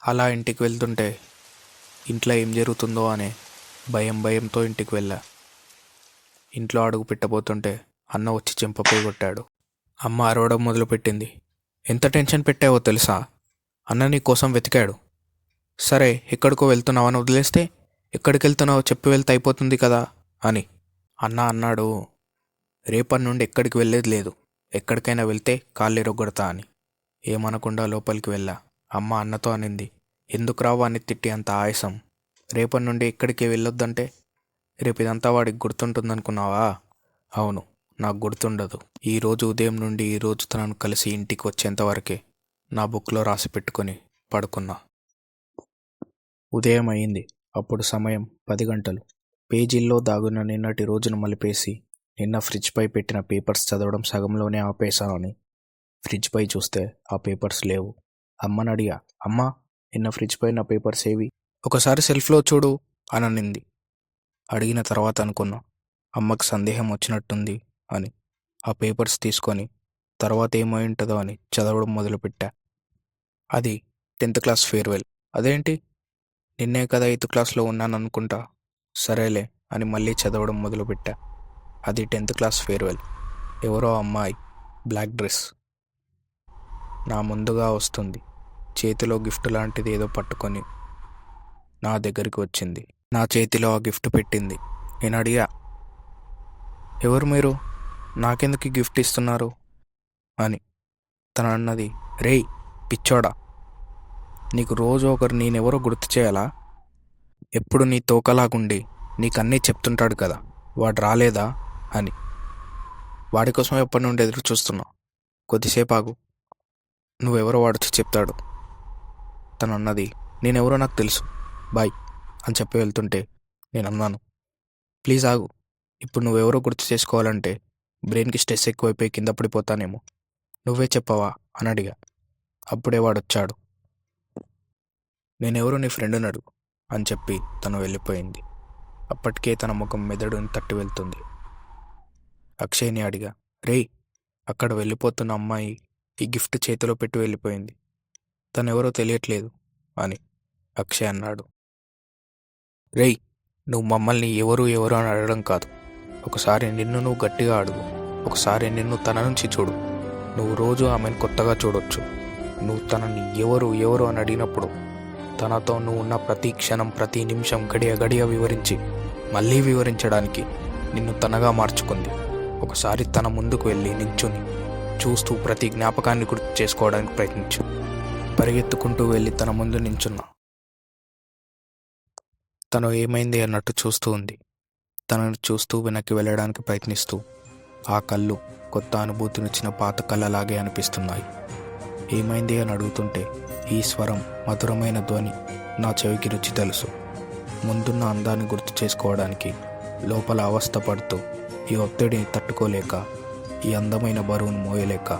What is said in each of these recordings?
అలా ఇంటికి వెళ్తుంటే ఇంట్లో ఏం జరుగుతుందో అనే భయంతో ఇంటికి వెళ్ళా. ఇంట్లో అడుగు పెట్టబోతుంటే అన్న వచ్చి చెంపపై కొట్టాడు. అమ్మ అరవడం మొదలుపెట్టింది. ఎంత టెన్షన్ పెట్టావో తెలుసా? అన్న నీ కోసం వెతికాడు. సరే ఎక్కడికో వెళ్తున్నావని వదిలేస్తే ఎక్కడికి వెళ్తున్నావో చెప్పి వెళ్తే అయిపోతుంది కదా అని. అన్న అన్నాడు, రేపటి నుండి ఎక్కడికి వెళ్ళేది లేదు, ఎక్కడికైనా వెళ్తే కాళ్ళు ఇరగొడతా అని. ఏమనకుండా లోపలికి వెళ్ళా. అమ్మ అన్నతో అనింది, ఎందుకు రావా అని తిట్టి అంత ఆయాసం? రేపటి నుండి ఎక్కడికి వెళ్ళొద్దంటే రేపు ఇదంతా వాడికి గుర్తుంటుందనుకున్నావా? అవును, నాకు గుర్తుండదు. ఈరోజు ఉదయం నుండి ఈరోజు తనను కలిసి ఇంటికి వచ్చేంతవరకే నా బుక్లో రాసి పెట్టుకొని పడుకున్నా. ఉదయం అయింది. అప్పుడు సమయం 10 గంటలు. పేజీల్లో దాగున్న నిన్నటి రోజును మలిపేసి నిన్న ఫ్రిడ్జ్పై పెట్టిన పేపర్స్ చదవడం సగంలోనే ఆపేశానని ఫ్రిడ్జ్పై చూస్తే ఆ పేపర్స్ లేవు. అమ్మని అడిగా, అమ్మా నిన్న ఫ్రిడ్జ్పై నా పేపర్స్ ఏవి? ఒకసారి సెల్ఫ్లో చూడు అని అనింది. అడిగిన తర్వాత అనుకున్నా, అమ్మకు సందేహం వచ్చినట్టుంది అని. ఆ పేపర్స్ తీసుకొని తర్వాత ఏమై ఉంటుందో అని చదవడం మొదలుపెట్టా. అది 10th క్లాస్ ఫేర్వెల్. అదేంటి, నిన్నే కదా 8th క్లాస్లో ఉన్నాను అనుకుంటా. సరేలే అని మళ్ళీ చదవడం మొదలుపెట్టా. అది 10th క్లాస్ ఫేర్వెల్. ఎవరో అమ్మాయి బ్లాక్ డ్రెస్ నా ముందుగా వస్తుంది. చేతిలో గిఫ్ట్ లాంటిది ఏదో పట్టుకొని నా దగ్గరికి వచ్చింది. నా చేతిలో ఆ గిఫ్ట్ పెట్టింది. నేను అడిగా, ఎవరు మీరు, నాకెందుకు ఈ గిఫ్ట్ ఇస్తున్నారు అని. తను అన్నది, రేయ్ పిచ్చోడా, నీకు రోజు ఒకరు నేనెవరో గుర్తు చేయాలా? ఎప్పుడు నీ తోకలాగుండి నీకన్నీ చెప్తుంటాడు కదా, వాడు రాలేదా అని. వాడి కోసం ఎప్పటి నుండి ఎదురు చూస్తున్నా. కొద్దిసేపు ఆగు, నువ్వెవరో వాడొచ్చి చెప్తాడు. తను అన్నది, నేనెవరో నాకు తెలుసు, బాయ్ అని చెప్పి వెళ్తుంటే నేను అన్నాను, ప్లీజ్ ఆగు, ఇప్పుడు నువ్వెవరో గుర్తు చేసుకోవాలంటే బ్రెయిన్కి స్ట్రెస్ ఎక్కువైపోయి కింద పడిపోతానేమో, నువ్వే చెప్పవా అని అడిగా. అప్పుడే వాడొచ్చాడు. నేనెవరో నీ ఫ్రెండ్ని అడుగు అని చెప్పి తను వెళ్ళిపోయింది. అప్పటికే తన ముఖం మెదడుని తట్టి వెళ్తుంది. అక్షయ్ని అడిగా, రేయ్ అక్కడ వెళ్ళిపోతున్న అమ్మాయి ఈ గిఫ్ట్ చేతిలో పెట్టి వెళ్ళిపోయింది, తనెవరో తెలియట్లేదు అని. అక్షయ్ అన్నాడు, రేయ్ నువ్వు మమ్మల్ని ఎవరు ఎవరు అని అడగడం కాదు, ఒకసారి నిన్ను నువ్వు గట్టిగా అడుగు. ఒకసారి నిన్ను తన నుంచి చూడు. నువ్వు రోజు ఆమెను కొత్తగా చూడొచ్చు. నువ్వు తనని ఎవరు ఎవరు అని అడిగినప్పుడు తనతో నువ్వు ఉన్న ప్రతి క్షణం ప్రతి నిమిషం గడియ గడియ వివరించి మళ్ళీ వివరించడానికి నిన్ను తనగా మార్చుకుంది. ఒకసారి తన ముందుకు వెళ్ళి నించుని చూస్తూ ప్రతి జ్ఞాపకాన్ని గుర్తు చేసుకోవడానికి ప్రయత్నించు. పరిగెత్తుకుంటూ వెళ్ళి తన ముందు నించున్నా. తను ఏమైంది అన్నట్టు చూస్తూ ఉంది. తనను చూస్తూ వెనక్కి వెళ్ళడానికి ప్రయత్నిస్తూ ఆ కళ్ళు కొత్త అనుభూతినిచ్చిన పాత కళ్ళలాగే అనిపిస్తున్నాయి. ఏమైంది అని అడుగుతుంటే ఈ స్వరం, మధురమైన ధ్వని నా చెవికి రుచి తెలుసు. ముందున్న అందాన్ని గుర్తు చేసుకోవడానికి లోపల అవస్థపడుతూ ఈ ఒత్తిడిని తట్టుకోలేక, ఈ అందమైన బరువును మోయలేక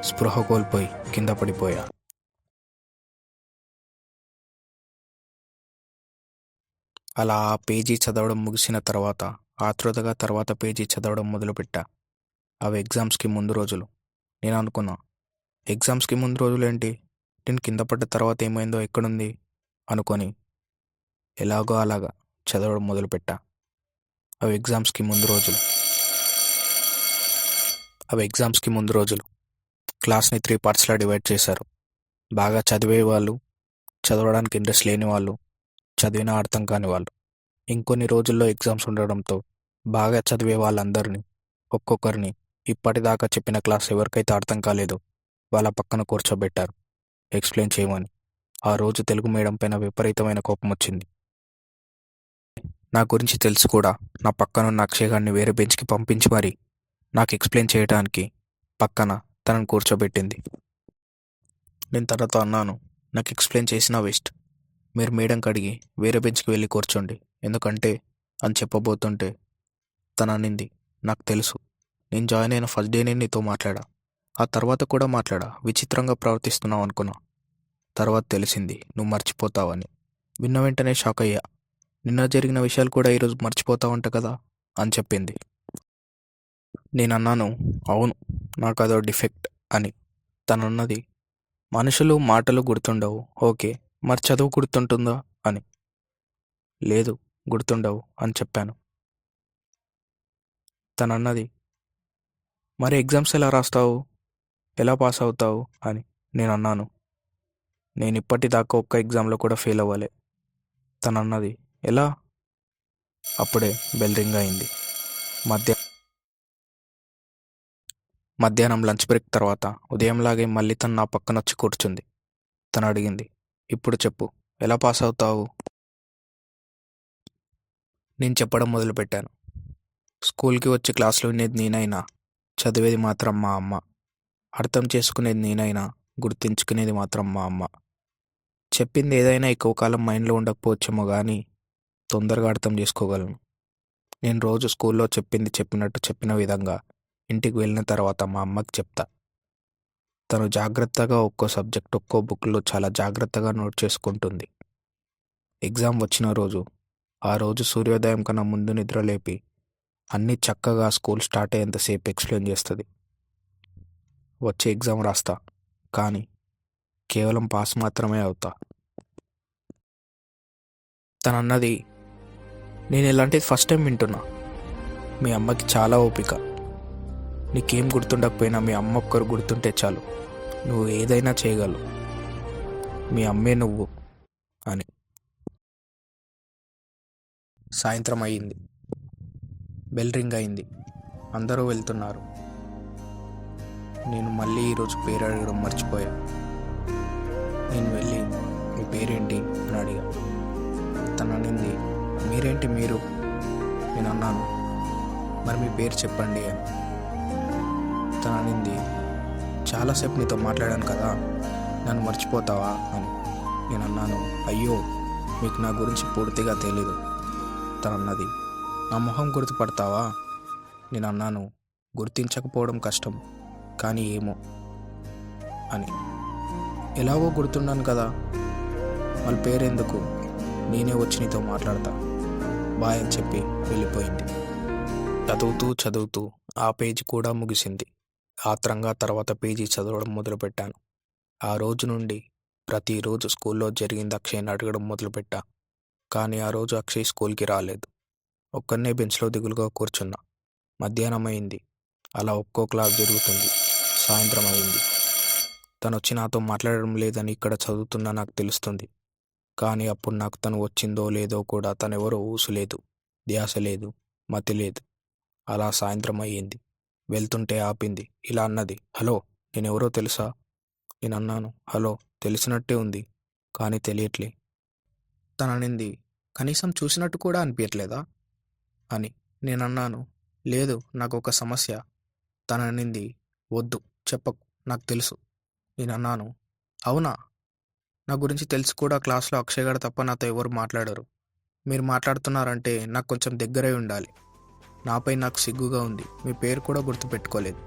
స్పృహ కోల్పోయి కింద పడిపోయా. అలా ఆ పేజీ చదవడం ముగిసిన తర్వాత ఆతృతగా తర్వాత పేజీ చదవడం మొదలుపెట్టా. అవి ఎగ్జామ్స్కి ముందు రోజులు. నేను అనుకున్నా, ఎగ్జామ్స్కి ముందు రోజులేంటి, నేను కింద పడ్డ తర్వాత ఏమైందో ఎక్కడుంది అనుకొని ఎలాగో అలాగా చదవడం మొదలుపెట్టా. అవి ఎగ్జామ్స్కి ముందు రోజులు. క్లాస్ని 3 పార్ట్స్లా డివైడ్ చేశారు. బాగా చదివే వాళ్ళు, చదవడానికి ఇంట్రెస్ట్ లేని వాళ్ళు, చదివినా అర్థం కాని వాళ్ళు. ఇంకొన్ని రోజుల్లో ఎగ్జామ్స్ ఉండడంతో బాగా చదివే వాళ్ళందరినీ ఒక్కొక్కరిని ఇప్పటిదాకా చెప్పిన క్లాస్ ఎవరికైతే అర్థం కాలేదో వాళ్ళ పక్కన కూర్చోబెట్టారు ఎక్స్ప్లెయిన్ చేయమని. ఆ రోజు తెలుగు మేడం పైన విపరీతమైన కోపం వచ్చింది. నా గురించి తెలుసు కూడా నా పక్కనున్న అక్షయ్ గారిని వేరే బెంచ్కి పంపించి మరి నాకు ఎక్స్ప్లెయిన్ చేయడానికి పక్కన తనను కూర్చోబెట్టింది. నేను తనతో అన్నాను, నాకు ఎక్స్ప్లెయిన్ చేసినా వేస్ట్, మీరు మేడంకి అడిగి వేరే బెంచ్కి వెళ్ళి కూర్చోండి ఎందుకంటే అని చెప్పబోతుంటే తను అనింది, నాకు తెలుసు, నేను జాయిన్ అయిన ఫస్ట్ డేనే నీతో మాట్లాడా, ఆ తర్వాత కూడా మాట్లాడా, విచిత్రంగా ప్రవర్తిస్తున్నావు అనుకున్నా. తర్వాత తెలిసింది నువ్వు మర్చిపోతావని. విన్న వెంటనే షాక్ అయ్యా. నిన్న జరిగిన విషయాలు కూడా ఈరోజు మర్చిపోతావంట కదా అని చెప్పింది. నేనన్నాను, అవును, నాకు అదో డిఫెక్ట్ అని. తనన్నది, మనుషులు మాటలు గుర్తుండవు, ఓకే, మరి చదువు గుర్తుంటుందా అని. లేదు, గుర్తుండవు అని చెప్పాను. తనన్నది, మరి ఎగ్జామ్స్ ఎలా రాస్తావు, ఎలా పాస్ అవుతావు అని. నేను అన్నాను, నేను ఇప్పటిదాకా ఒక్క ఎగ్జామ్లో కూడా ఫెయిల్ అవ్వలే. తనన్నది, ఎలా? అప్పుడే బెల్ రింగ్ అయింది. మధ్యాహ్నం లంచ్ బ్రేక్ తర్వాత ఉదయంలాగే మళ్ళీ తను నా పక్కన వచ్చి కూర్చుంది. తను అడిగింది, ఇప్పుడు చెప్పు, ఎలా పాస్ అవుతావు? నేను చెప్పడం మొదలుపెట్టాను. స్కూల్కి వచ్చి క్లాసులో వినేది నేనైనా చదివేది మాత్రం మా అమ్మ. అర్థం చేసుకునేది నేనైనా గుర్తుంచుకునేది మాత్రం మా అమ్మ. చెప్పింది ఏదైనా ఎక్కువ కాలం మైండ్లో ఉండకపోవచ్చేమో కానీ తొందరగా అర్థం చేసుకోగలను. నేను రోజు స్కూల్లో చెప్పింది చెప్పినట్టు చెప్పిన విధంగా ఇంటికి వెళ్ళిన తర్వాత మా అమ్మకి చెప్తా. తను జాగ్రత్తగా ఒక్కో సబ్జెక్ట్ ఒక్కో బుక్లో చాలా జాగ్రత్తగా నోట్ చేసుకుంటుంది. ఎగ్జామ్ వచ్చిన రోజు ఆ రోజు సూర్యోదయం కన్నా ముందు నిద్ర లేపి అన్నీ చక్కగా స్కూల్ స్టార్ట్ అయ్యేంతసేపు ఎక్స్ప్లెయిన్ చేస్తుంది. వచ్చే ఎగ్జామ్ రాస్తా, కానీ కేవలం పాస్ మాత్రమే అవుతా. తనన్నది, నేను ఇలాంటిది ఫస్ట్ టైం వింటున్నా. మీ అమ్మకి చాలా ఓపిక. నీకేం గుర్తుండకపోయినా మీ అమ్మ ఒక్కరు గుర్తుంటే చాలు, నువ్వు ఏదైనా చేయగలవు. మీ అమ్మే నువ్వు అని. సాయంత్రం అయ్యింది. బెల్ రింగ్ అయింది. అందరూ వెళ్తున్నారు. నేను మళ్ళీ ఈరోజు పేరు అడగడం మర్చిపోయా. నేను వెళ్ళి, మీ పేరేంటి అని అడిగా. తను అనింది, మీరేంటి మీరు? నేను అన్నాను, మరి మీ పేరు చెప్పండి అని. తను అనింది, చాలాసేపు నీతో మాట్లాడాను కదా, నన్ను మర్చిపోతావా అని. నేను అన్నాను, అయ్యో, మీకు నా గురించి పూర్తిగా తెలీదు. తను అన్నది, నా మొహం గుర్తుపడతావా? నేను అన్నాను, గుర్తించకపోవడం కష్టం, కానీ ఏమో అని. ఎలాగో గుర్తున్నాను కదా, వాళ్ళ పేరెందుకు, నేనే వచ్చి నీతో మాట్లాడతా, బాయ్ అని చెప్పి వెళ్ళిపోయింది. చదువుతూ ఆ పేజీ కూడా ముగిసింది. ఆత్రంగా తర్వాత పేజీ చదవడం మొదలుపెట్టాను. ఆ రోజు నుండి ప్రతిరోజు స్కూల్లో జరిగింది అక్షయ్ని అడగడం మొదలుపెట్టా. కానీ ఆ రోజు అక్షయ్ స్కూల్కి రాలేదు. ఒక్కనే బెంచ్లో దిగులుగా కూర్చున్నా. మధ్యాహ్నం అయింది. అలా ఒక్కో క్లాస్ జరుగుతుంది. సాయంత్రం అయింది. తను వచ్చి నాతో మాట్లాడడం లేదని ఇక్కడ చదువుతున్నా నాకు తెలుస్తుంది. కానీ అప్పుడు నాకు తను వచ్చిందో లేదో కూడా తనెవరో ఊసులేదు, ధ్యాస లేదు, మతి లేదు. అలా సాయంత్రం అయ్యింది. వెళ్తుంటే ఆపింది. ఇలా అన్నది, హలో, నేనెవరో తెలుసా? నేను అన్నాను, హలో, తెలిసినట్టే ఉంది, కానీ తెలియట్లే. తననింది, కనీసం చూసినట్టు కూడా అనిపించట్లేదా అని. నేనన్నాను, లేదు, నాకు ఒక సమస్య. తననింది, వద్దు, చెప్పకు, నాకు తెలుసు. నేనన్నాను, అవునా? నా గురించి తెలిసి కూడా క్లాస్లో అక్షయ్ గారు తప్ప నాతో ఎవరు మాట్లాడరు. మీరు మాట్లాడుతున్నారంటే నాకు కొంచెం దగ్గరై ఉండాలి. నాపై నాకు సిగ్గుగా ఉంది. మీ పేరు కూడా గుర్తుపెట్టుకోలేదు.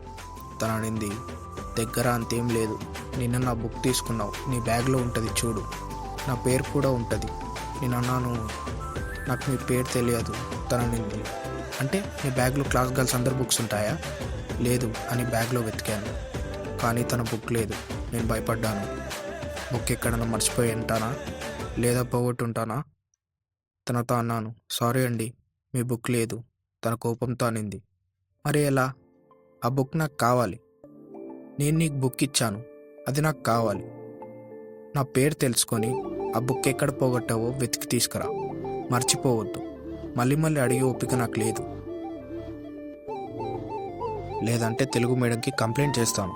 తననింది, దగ్గర అంతేం లేదు. నిన్న నా బుక్ తీసుకున్నావు, నీ బ్యాగ్లో ఉంటుంది చూడు, నా పేరు కూడా ఉంటుంది. నేను అన్నాను, నాకు మీ పేరు తెలియదు. తననింది, అంటే నీ బ్యాగ్లో క్లాస్ గర్ల్స్ అందరు బుక్స్ ఉంటాయా? లేదు అని బ్యాగ్లో వెతికాను, కానీ తన బుక్ లేదు. నేను భయపడ్డాను. బుక్ ఎక్కడన్నా మర్చిపోయి ఉంటానా, లేదా పోగొట్టుంటానా? తనతో అన్నాను, సారీ అండి, మీ బుక్ లేదు. తన కోపంతో అనింది, మరి ఎలా? ఆ బుక్ నాకు కావాలి. నేను నీకు బుక్ ఇచ్చాను, అది నాకు కావాలి. నా పేరు తెలుసుకొని ఆ బుక్ ఎక్కడ పోగొట్టావో వెతికి తీసుకురా, మర్చిపోవద్దు. మళ్ళీ మళ్ళీ అడిగే ఓపిక నాకు లేదు. లేదంటే తెలుగు మీడియంకి కంప్లైంట్ చేస్తాను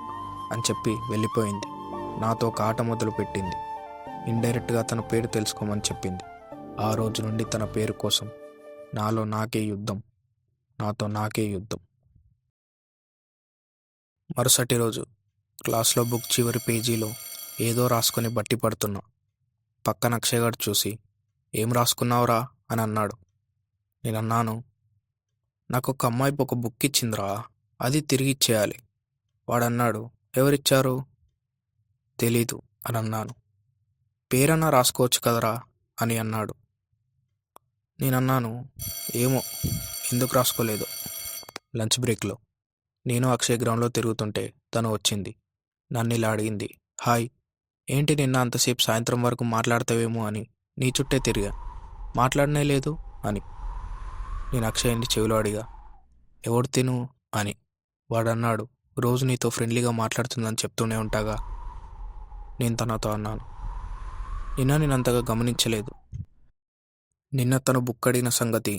అని చెప్పి వెళ్ళిపోయింది. నాతో ఒక ఆట మొదలుపెట్టింది. ఇండైరెక్ట్గా తన పేరు తెలుసుకోమని చెప్పింది. ఆ రోజు నుండి తన పేరు కోసం నాలో నాకే యుద్ధం, నాతో నాకే యుద్ధం. మరుసటి రోజు క్లాస్లో బుక్ చివరి పేజీలో ఏదో రాసుకొని బట్టి పడుతున్నా. పక్కన అక్షయ్ గారు చూసి, ఏం రాసుకున్నావురా అని అన్నాడు. నేను అన్నాను, నాకు ఒక అమ్మాయి ఒక బుక్ ఇచ్చిందిరా, అది తిరిగి ఇచ్చేయాలి. వాడన్నాడు, ఎవరిచ్చారు? తెలీదు అని అన్నాను. పేరన్నా రాసుకోవచ్చు కదరా అని అన్నాడు. నేనన్నాను, ఏమో, ఎందుకు రాసుకోలేదు. లంచ్ బ్రేక్లో నేను అక్షయ్ గ్రౌండ్లో తిరుగుతుంటే తను వచ్చింది. నన్ను ఇలా అడిగింది, హాయ్, ఏంటి నిన్న అంతసేపు సాయంత్రం వరకు మాట్లాడతావేమో అని నీ చుట్టే తిరిగా, మాట్లాడనే లేదు అని నేను అక్షయ్ని చెవిలో అడిగా. ఎవడు తిను అని. వాడన్నాడు, రోజు నీతో ఫ్రెండ్లీగా మాట్లాడుతుందని చెప్తూనే ఉంటాగా. నేను తనతో అన్నాను, నిన్న నేను అంతగా గమనించలేదు. నిన్న తను బుక్కడిన సంగతి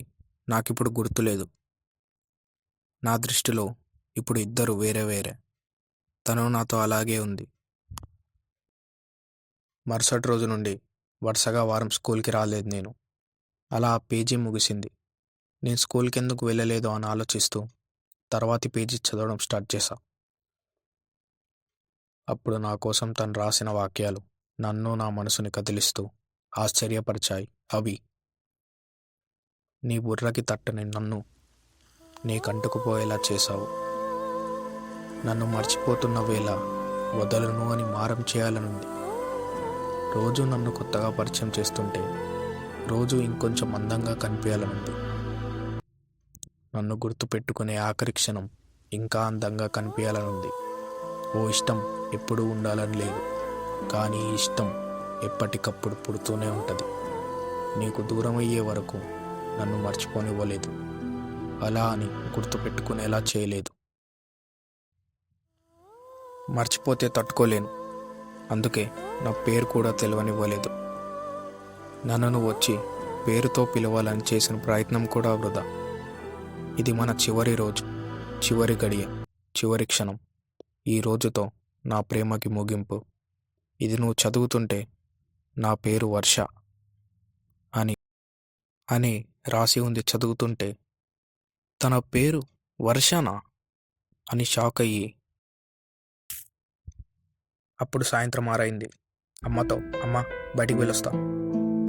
నాకిప్పుడు గుర్తులేదు. నా దృష్టిలో ఇప్పుడు ఇద్దరు వేరే వేరే. తను నాతో అలాగే ఉంది. మరుసటి రోజు నుండి వరుసగా వారం స్కూల్కి రాలేదు నేను. అలా ఆ పేజీ ముగిసింది. నేను స్కూల్కి ఎందుకు వెళ్ళలేదో అని ఆలోచిస్తూ తర్వాతి పేజీ చదవడం స్టార్ట్ చేశా. అప్పుడు నా కోసం తను రాసిన వాక్యాలు నన్ను, నా మనసుని కదిలిస్తూ ఆశ్చర్యపరిచాయి. అవి, నీ బుర్రకి తట్టని నన్ను నీకంటుకుపోయేలా చేశావు. నన్ను మర్చిపోతున్న వేళ వదలను అని మారం చేయాలనుంది. రోజు నన్ను కొత్తగా పరిచయం చేస్తుంటే రోజు ఇంకొంచెం అందంగా కనిపించాలనుంది. నన్ను గుర్తుపెట్టుకునే ఆఖరి క్షణం ఇంకా అందంగా కనిపించాలనుంది. ఓ ఇష్టం ఎప్పుడూ ఉండాలని లేదు, కానీ ఈ ఇష్టం ఎప్పటికప్పుడు పుడుతూనే ఉంటుంది. నీకు దూరం అయ్యే వరకు నన్ను మర్చిపోనివ్వలేదు, అలా అని గుర్తుపెట్టుకునేలా చేయలేదు. మర్చిపోతే తట్టుకోలేను, అందుకే నా పేరు కూడా తెలియనివ్వలేదు. నన్ను వచ్చి పేరుతో పిలవాలని చేసిన ప్రయత్నం కూడా వృధా. ఇది మన చివరి రోజు, చివరి గడియ, చివరి క్షణం. ఈ రోజుతో నా ప్రేమకి ముగింపు. ఇది నువ్వు చదువుతుంటే నా పేరు వర్ష అని అని రాసి ఉంది. చదువుతుంటే తన పేరు వర్షనా అని షాక్ అయ్యి. అప్పుడు సాయంత్రం ఆరైంది. అమ్మతో, అమ్మ బయటికి వెళ్ళొస్తా.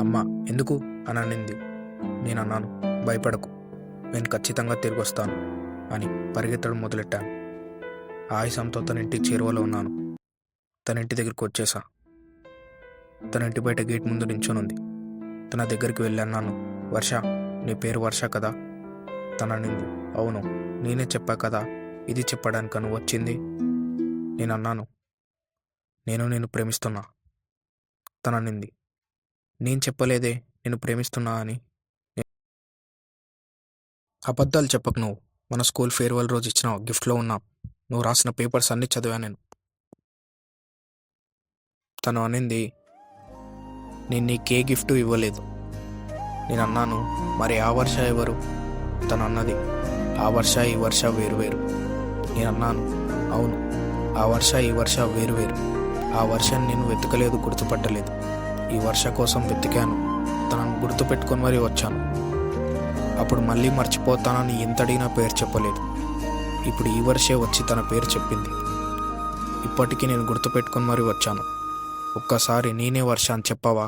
అమ్మ ఎందుకు అని అనింది. నేను అన్నాను, భయపడకు, నేను ఖచ్చితంగా తిరిగి వస్తాను అని పరిగెత్తడం మొదలెట్టాను. ఆయాసంతో తన ఇంటి చేరువలో ఉన్నాను. తన ఇంటి దగ్గరికి వచ్చేసా. తన ఇంటి బయట గేట్ ముందు నించొనుంది. తన దగ్గరికి వెళ్ళి అన్నాను, వర్ష, నీ పేరు వర్ష కదా? తన అనింది, అవును, నేనే చెప్పా కదా, ఇది చెప్పడానికి నువ్వు వచ్చింది. నేను అన్నాను, నేను ప్రేమిస్తున్నా. తన అనింది, నేను చెప్పలేదే నేను ప్రేమిస్తున్నా అని. అబద్ధాలు చెప్పకు నువ్వు. మన స్కూల్ ఫేర్వెల్ రోజు ఇచ్చిన గిఫ్ట్లో ఉన్న నువ్వు రాసిన పేపర్స్ అన్నీ చదివా నేను. తను అనింది, నేను నీకే గిఫ్ట్ ఇవ్వలేదు. నేను అన్నాను, మరి ఆ వర్ష ఎవరు? తను అన్నది, ఆ వర్ష ఈ వర్ష వేరువేరు. నేను అన్నాను, అవును, ఆ వర్ష ఈ వర్ష వేరువేరు. ఆ వర్షాన్ని నేను వెతకలేదు, గుర్తుపట్టలేదు. ఈ వర్ష కోసం వెతికాను, తనను గుర్తుపెట్టుకొని మరీ వచ్చాను. అప్పుడు మళ్ళీ మర్చిపోతానని ఎంత అడిగినా పేరు చెప్పలేదు. ఇప్పుడు ఈ వర్షే వచ్చి తన పేరు చెప్పింది. ఇప్పటికీ నేను గుర్తుపెట్టుకొని మరీ వచ్చాను. ఒక్కసారి నేనే వర్ష అని చెప్పవా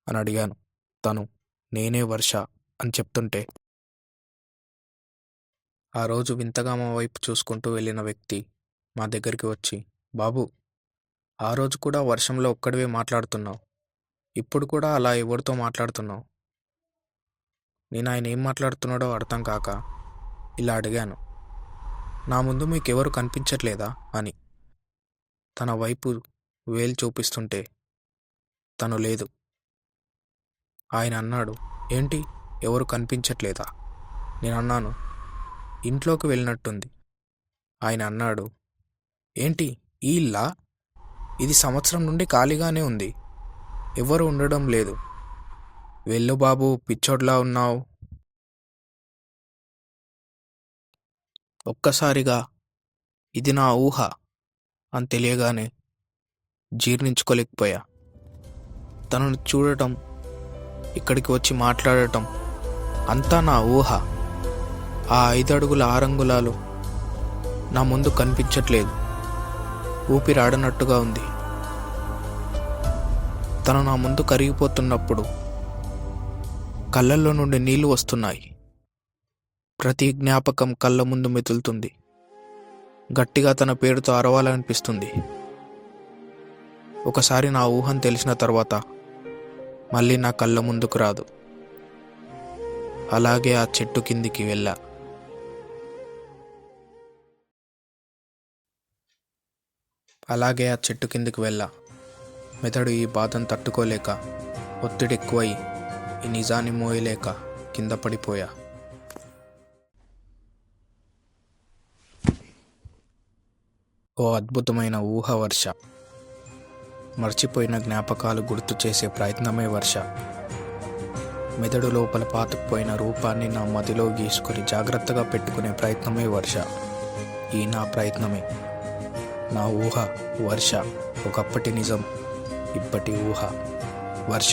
అని అడిగాను. తను నేనే వర్ష అని చెప్తుంటే ఆ రోజు వింతగా మా వైపు చూసుకుంటూ వెళ్ళిన వ్యక్తి మా దగ్గరికి వచ్చి, బాబు, ఆ రోజు కూడా వర్షంలో ఒక్కడివే మాట్లాడుతున్నావు, ఇప్పుడు కూడా అలా ఎవరితో మాట్లాడుతున్నావు? నేను ఆయన ఏం మాట్లాడుతున్నాడో అర్థం కాక ఇలా అడిగాను, నా ముందు మీకెవరు కనిపించట్లేదా అని. తన వైపు వేలు చూపిస్తుంటే తను లేదు. ఆయన అన్నాడు, ఏంటి ఎవరు కనిపించట్లేదా? నేను అన్నాను, ఇంట్లోకి వెళ్ళినట్టుంది. ఆయన అన్నాడు, ఏంటి ఈ ఇల్లా? ఇది సంవత్సరం నుండి ఖాళీగానే ఉంది, ఎవరు ఉండడం లేదు. వెళ్ళు బాబు, పిచ్చోడ్లా ఉన్నావు. ఒక్కసారిగా ఇది నా ఊహ అని తెలియగానే జీర్ణించుకోలేకపోయా. తనను చూడటం, ఇక్కడికి వచ్చి మాట్లాడటం అంతా నా ఊహ. ఆ 5 అడుగుల 6 అంగుళాలు నా ముందు కనిపించట్లేదు, ఊపిరాడనట్టుగా ఉంది. తను నా ముందు కరిగిపోతున్నప్పుడు కళ్ళల్లో నుండి నీళ్లు వస్తున్నాయి. ప్రతి జ్ఞాపకం కళ్ళ ముందు మెదులుతుంది. గట్టిగా తన పేరుతో అరవాలనిపిస్తుంది. ఒకసారి నా ఊహం తెలిసిన తర్వాత మళ్ళీ నా కళ్ళ ముందుకు రాదు. అలాగే ఆ చెట్టు కిందికి వెళ్ళా. మెదడు ఈ బాధను తట్టుకోలేక, ఒత్తిడి ఎక్కువై ఈ నిజాన్ని మోయలేక కింద పడిపోయా. ఓ అద్భుతమైన ఊహ వర్ష. మర్చిపోయిన జ్ఞాపకాలు గుర్తు చేసే ప్రయత్నమే వర్ష. మెదడు లోపల పాతుకుపోయిన రూపాన్ని నా మదిలో గీసుకొని జాగ్రత్తగా పెట్టుకునే ప్రయత్నమే వర్ష. ఈ నా ప్రయత్నమే, నా ఊహ వర్ష. ఒకప్పటి నిజం, ఇప్పటి ఊహ వర్ష.